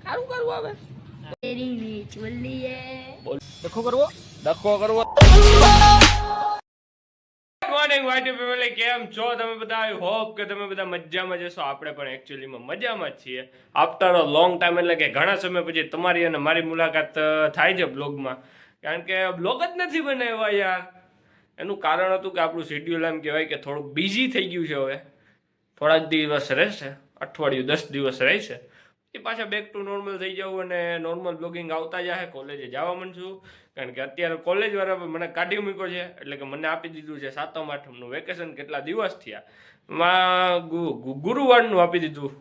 સારું કરવું આવે तेरी नीच बोली है બોલ ડખો કરવો મોર્નિંગ વાઇટી ફેમિલી કેમ છો તમે બધા? આઈ હોપ કે તમે બધા મજામાં જશો. આપણે પણ એકચ્યુઅલીમાં મજામાં જ છીએ આફ્ટર અ લોંગ ટાઈમ, એટલે કે ઘણા સમય પછી તમારી અને મારી મુલાકાત થાય છે બ્લોગમાં. કારણ કે બ્લોગ જ નથી બનાવ્યા યાર. એનું કારણ હતું કે આપણું શેડ્યુલ એમ કહેવાય કે થોડુંક બિઝી થઈ ગયું છે. હવે થોડાક દિવસ રહેશે, અઠવાડિયું 10 દિવસ રહેશે, એ પાછા બેક ટુ નોર્મલ થઈ જવું અને નોર્મલ બ્લોગિંગ આવતા જાય. કોલેજે જવા માંડશું કારણ કે અત્યારે કોલેજ વાળા મને કાઢી મૂક્યો છે, એટલે કે મને આપી દીધું છે 7મ 8મનું વેકેશન. કેટલા દિવસ થયા ગુરુવારનું આપી દીધું,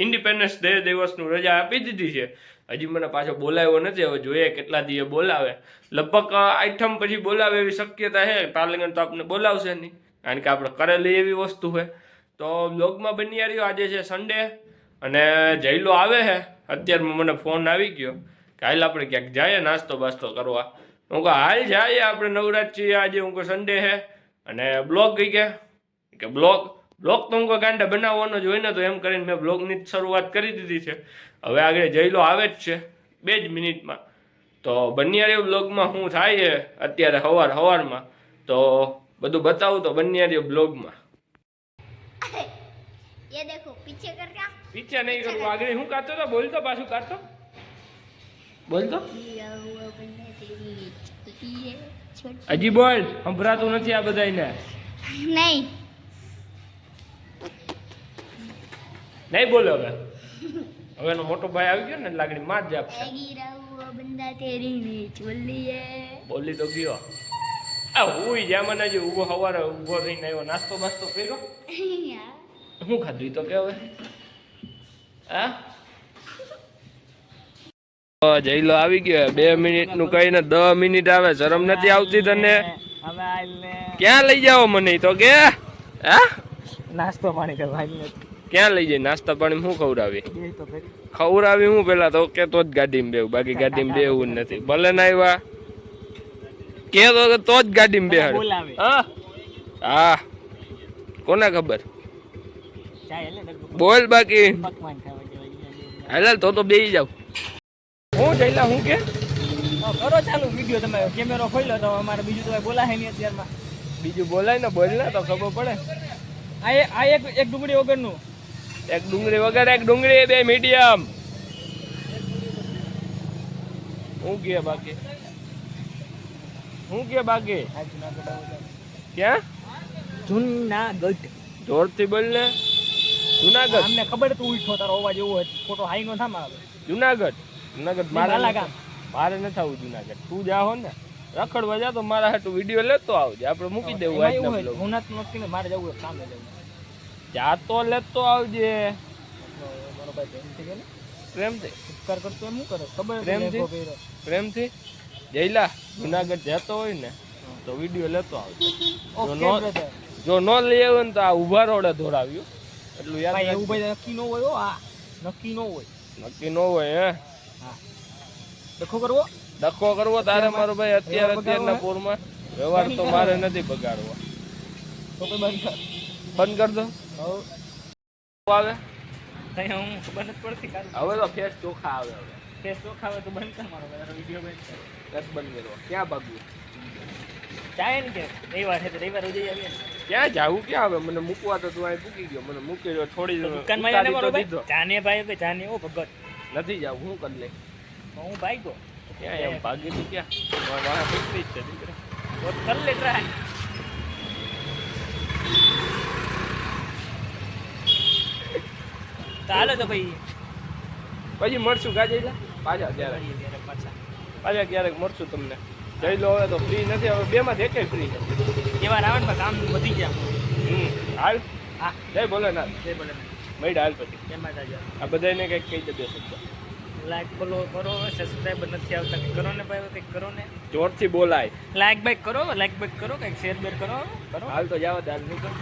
ઇન્ડિપેન્ડન્સ ડે દિવસનું રજા આપી દીધી છે. હજી મને પાછો બોલાવ્યો નથી. હવે જોઈએ કેટલા દિવસ બોલાવે. લગભગ 8મ પછી બોલાવે એવી શક્યતા છે. તારલગન તો આપણે બોલાવશે નહીં, કારણ કે આપણે કરેલી એવી વસ્તુ છે. તો બ્લોગમાં બની રહ્યો. આજે છે સન્ડે અને જયલો આવે છે. અત્યારમાં મને ફોન આવી ગયો કે હાલ આપણે ક્યાંક જાય નાસ્તો બાસ્તો કરવા. હું કહું હાલ જાય, આપણે નવરાજ છીએ આજે. હું કહું સન્ડે છે અને બ્લોગ ગઈ કે બ્લોગ તો હું ગાંડા બનાવવાનો જ હોય ને, તો એમ કરીને મેં બ્લોગની શરૂઆત કરી દીધી છે. હવે આગળ જયલો આવે જ છે 2 જ મિનિટમાં. તો બન્યા રહ્યો બ્લોગમાં શું થાય છે અત્યારે સવારમાં. તો બધું બતાવું તો બન્યા રહ્યો બ્લોગમાં. ये देखो पीछे कर क्या પીછે નહીં કરવું, આગળ હું કાઢતો તો બોલતો, પાછું કાઢતો બોલતો. હજી બોલ, સંભળાતું નથી આ બધાને. नहीं નહીં બોલો હવે. હવે એનો મોટો ભાઈ આવી ગયો ને, લાગણી માં જ આપશે. बंदा तेरी नीच बोली है બોલી તો ગયો. આ હુઈ જ્યાં મને હજી ઊભો સવારે ઊભો થઈને આવ્યો. નાસ્તો બાસ્તો કર્યો? શું ખાધું ઈ તો કે હવે? હા જયલો આવી ગયો. 2 મિનિટનું કહીને 10 મિનિટ આવે. શરમ નથી આવતી તને? ક્યાં લઈ જાઓ મને તો કે? હા નાસ્તો પાણી કરવા ક્યાં લઈ જાય? નાસ્તા પાણી શું ખવડાવી હું પેલા તો કે તો જ ગાડીમાં બેવું, બાકી ગાડીમાં બેવું જ નથી. ભલે ના આવ્યા કે તો જ ગાડીમાં બેહાડ. હા હા કોને ખબર? બોલ બાકી હાલ તો બેસી જાવ. હું જઈલા હું કે કરો ચાલુ વિડીયો. તમે કેમેરો ખોલ્યો તો અમારે બીજું તો બોલાય નહીં અત્યારમાં. બીજું બોલાય ને, બોલ ને તો ખબર પડે. આ એક ડુંગળી વગરનું, એક ડુંગળી વગર, એક ડુંગળી, 2 મીડિયમ. હું કે બાકી ક્યાં? જૂનાગઢ. જોરથી બોલ ને. જુનાગઢ. અમને ખબર તું ઉઠો, તારો અવાજ એવો હોય, ફોટો હાઈ નો થામ આવે. જુનાગઢ મારે નથી આવું જુનાગઢ. તું જાહો ને રખડવા જા તો મારા હાટુ વિડીયો લેતો આવજે. આપણે મૂકી દેવું. હું નથી મારે જવું કામે જવું. જા તો લેતો આવજે મારો ભાઈ પ્રેમથી. ઉપકાર કરતો એમ શું કરે ખબર? પ્રેમથી જયલા જુનાગઢ જતો હોય ને તો વિડીયો લેતો આવજે. જો ન લઈ આવે ને તો આ ઉભા રોડે દોડાવ્યું એટલું યાદ. એવું ભાઈ નક્કી ન હોય. નક્કી ન હોય હે. હા ડખો કરવો તારે મારો ભાઈ. અત્યારના પૂરમાં વ્યવહાર તો મારે નથી બગાડવો. તો બંધ કર દો. આવે હું ખબર નથી પડતી. હવે તો ફેસ ચોખા આવે. ફેસ ચોખા આવે તો બંધ કર મારો વિડીયો બંધ કર. બંધ કરો. ક્યાં ભાગ્યું? ચાય ને કે રવિવાર છે તો રવિવાર જઈ આવીએ ને. ક્યાં જાવું? ક્યાં આવે? મને મૂકવા તો તું અહીં મૂકી ગયો. મને મૂકી ગયો થોડી દુકાનમાં જઈને મારો ભાઈ જાને ભાઈ કે જાને ઓ ભગત નથી જાવું. હું કરી લે હું ભાઈ ગયો. ક્યાં એમ ભાગી તું? ક્યાં વાહ નીકળી જ છે દીકરા. તો કર લે ટ્રાય. ચાલો તો ભાઈ પછી મળશું. ગાજેલા પાછા ક્યારેક મળશું તમને. જઈ લો. હવે તો ફ્રી નથી. હવે 2 માંથી એક ફ્રી છે. એવા આવે ને કામ વધી ગયા. હાલ હા જય ભોલેનાથ. મળી હાલ પછી એમાં જ આ બધાને કંઈક કહી દે. લાઈક ફોલો કરો. સબસ્ક્રાઈબર નથી આવતા, કંઈક કરો ને ભાઈ, કંઈક કરો ને. જોરથી બોલાય. લાઈક બાઈક કરો, કંઈક શેર બેર કરો. હાલ તો જાવ દાલ નીકળ.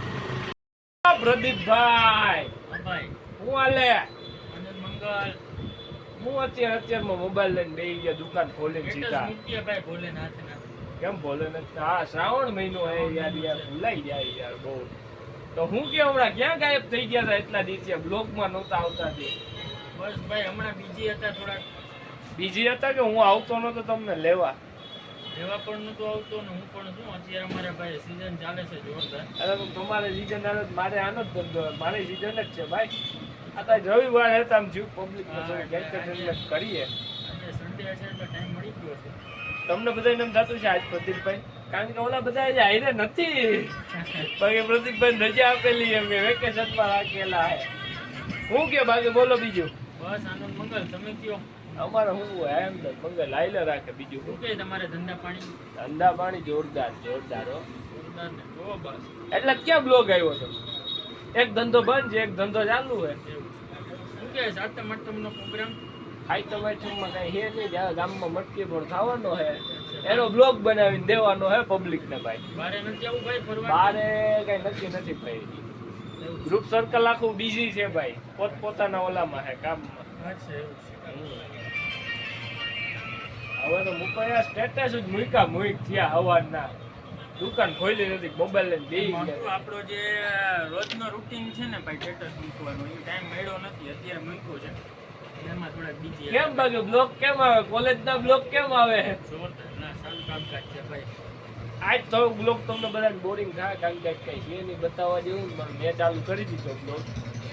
પ્રદીપભાઈ હું હાલે? મંગલ હું અત્યારમાં મોબાઈલ લઈને બેસી ગયા દુકાન ખોલીને સીધા. ભાઈ ભોલેનાથ કેમ ભોલેનાથ? હા શ્રાવણ મહિનો હે યાર ભૂલાઈ જાય યાર બહુ. તો હું કે હમણાં ક્યાં ગાયબ થઈ ગયા હતા એટલા દિવસે? બ્લોગમાં નહોતા આવતા. બસ ભાઈ હમણાં બીજી હતા થોડાક બીજી હતા કે હું આવતો નતો તમને લેવા? લેવા પણ નતો આવતો ને હું પણ શું અત્યારે અમારે ભાઈ સીઝન ચાલે છે જોરદાર. અરે પણ તમારે સીઝન આવે તો મારે આનો જ ધંધો હોય. મારી સીઝન જ છે ભાઈ. આ તો રવિવાર હતા આમ જીવ પબ્લિક કરીએ. અને સન્ડે હશે એટલે ટાઈમ મળી ગયો છે. તમને બધાને એમ થતું છે આજ પ્રદીપભાઈ, કારણ કે ઓલા બધા આજે હારે નથી. બાકી પ્રદીપભાઈ રજા આપેલી એમ વેકેશનમાં રાખેલા હે. હું કે બાકી બોલો બીજું? બસ આનંદ મંગલ. તમે કયો અમારે શું હોય એમ તો મંગલ લાઈલે રાખે બીજું શું શું. કે તમારે ધંધા પાણી? ધંધા પાણી જોરદાર જોરદાર હો. જોરદાર ને જો બસ એટલે ક્યાં બ્લોગ આવ્યો હતો? એક ધંધો બંધ છે, એક ધંધો ચાલુ છે. એવું શું કે સાતમ આઠમનો પ્રોગ્રામ? ખાઈ તો માં કઈ હે નહીં, જ્યાં ગામમાં મટકી ફોડ થવાનો હે એનો બ્લોગ બનાવીને દેવાનો હે પબ્લિક ને ભાઈ. બારે નથી આવું ભાઈ ફરવા? બારે કઈ નક્કી નથી ભાઈ. ગ્રુપ સર્કલ આખું બીઝી છે ભાઈ, પોતપોતાના ઓલામાં હે કામમાં. અચ્છા એવું છે. હવે તો મુકાયા સ્ટેટસ જ મૂક થયા હવારના. દુકાન ખોલી નથી, મોબાઈલ લઈને બેસી એમાં ગયા. શું આપણો જે રોજનો રૂટીન છે ને ભાઈ સ્ટેટસ મૂકવાનો એ ટાઈમ મળ્યો નથી, અત્યારે મૂક્યો છે એમાં થોડાક બીજી કેમ બાકી બ્લોગ કેમ આવે? કોલેજ ના બ્લોગ કેમ આવે? જોરદાર ના સારું કામકાજ છે ભાઈ. આજ તો બ્લોગ તમને બધાને બોરિંગ થાય, કારણ કે કઈ છે નહીં બતાવવા જેવું. પણ મેં ચાલુ કરી દીધો બ્લોગ,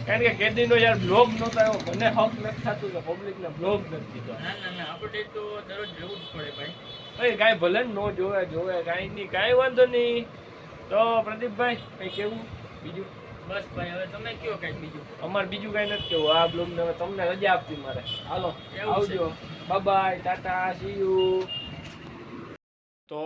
કારણ કે કેદીનો યાર બ્લોગ નહોતો આવ્યો. મને હક નથી થતું કે પબ્લિકને બ્લોગ નથી દીધો. ના અપડેટ તો દરરોજ રહેવું જ પડે ભાઈ. ભાઈ કાંઈ ભલે ને નો જોવે કાંઈ નહીં, કાંઈ વાંધો નહીં. તો પ્રદીપભાઈ કંઈ કેવું બીજું? બસ ભાઈ હવે તમે કયો કઈક બીજું. અમારે બીજું કાંઈ નથી કેવું. આ બ્લોગને હવે તમને રજા આપતી મારે. હાલો એવું આવજો, bye bye, Tata, C you. તો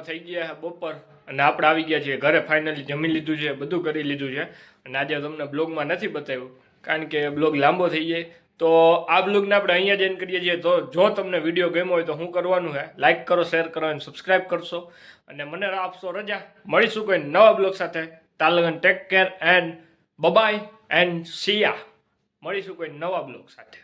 થઈ ગયા બપોર અને આપણે આવી ગયા છીએ ઘરે. ફાઇનલી જમી લીધું છે, બધું કરી લીધું છે. અને આજે તમને બ્લોગમાં નથી બતાવ્યું કારણ કે બ્લોગ લાંબો થઈ જાય. તો આ બ્લોગને આપણે અહીંયા જ એન્ડ કરીએ છીએ. તો જો તમને વિડીયો ગમ્યો હોય તો શું કરવાનું છે? લાઇક કરો, શેર કરો અને સબસ્ક્રાઈબ કરશો. અને મને આપશો રજા. મળીશું કોઈ નવા બ્લોગ સાથે. તાલગન take care and bye and see. મળીશું કોઈ નવા બ્લોગ સાથે.